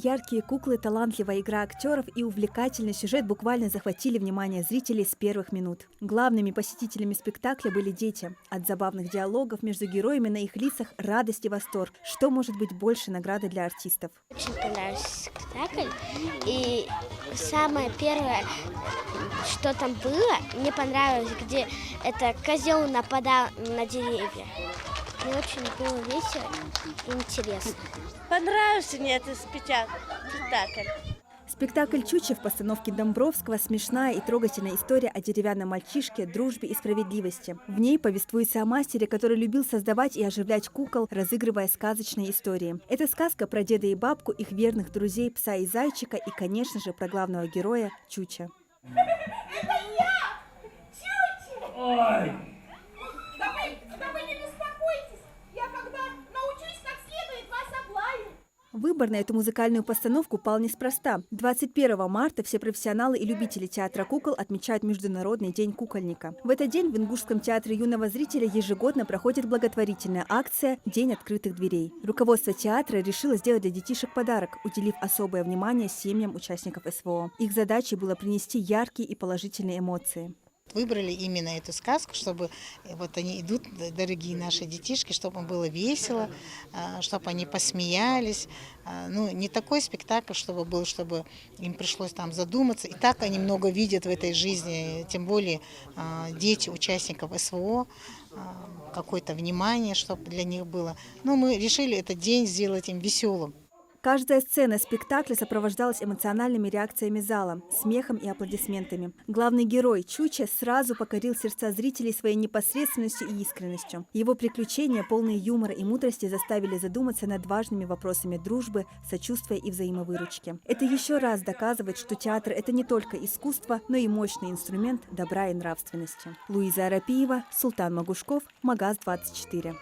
Яркие куклы, талантливая игра актеров и увлекательный сюжет буквально захватили внимание зрителей с первых минут. Главными посетителями спектакля были дети. От забавных диалогов между героями на их лицах радость и восторг. Что может быть больше награды для артистов? Очень понравился спектакль. И самое первое, что там было, мне понравилось, где это козел нападал на деревья. Мне очень было весело и интересно. Понравился мне этот спектакль. Спектакль «Чуча» в постановке Домбровского – смешная и трогательная история о деревянном мальчишке, дружбе и справедливости. В ней повествуется о мастере, который любил создавать и оживлять кукол, разыгрывая сказочные истории. Это сказка про деда и бабку, их верных друзей, пса и зайчика и, конечно же, про главного героя – Чуча. Это я! Чуча! Ой! Да вы не беспокойтесь! Я когда научусь как следует, вас облаю! Выбор на эту музыкальную постановку пал неспроста. 21 марта все профессионалы и любители театра кукол отмечают Международный день кукольника. В этот день в Ингушском театре юного зрителя ежегодно проходит благотворительная акция «День открытых дверей». Руководство театра решило сделать для детишек подарок, уделив особое внимание семьям участников СВО. Их задачей было принести яркие и положительные эмоции. Выбрали именно эту сказку, чтобы вот они идут, дорогие наши детишки, чтобы им было весело, чтобы они посмеялись. Ну, не такой спектакль, чтобы был, чтобы им пришлось там задуматься. И так они много видят в этой жизни, тем более дети участников СВО, какое-то внимание, чтобы для них было. Но мы решили этот день сделать им веселым. Каждая сцена спектакля сопровождалась эмоциональными реакциями зала, смехом и аплодисментами. Главный герой Чуча сразу покорил сердца зрителей своей непосредственностью и искренностью. Его приключения, полные юмора и мудрости, заставили задуматься над важными вопросами дружбы, сочувствия и взаимовыручки. Это еще раз доказывает, что театр – это не только искусство, но и мощный инструмент добра и нравственности. Луиза Арапиева, Султан Магушков, Магаз 24.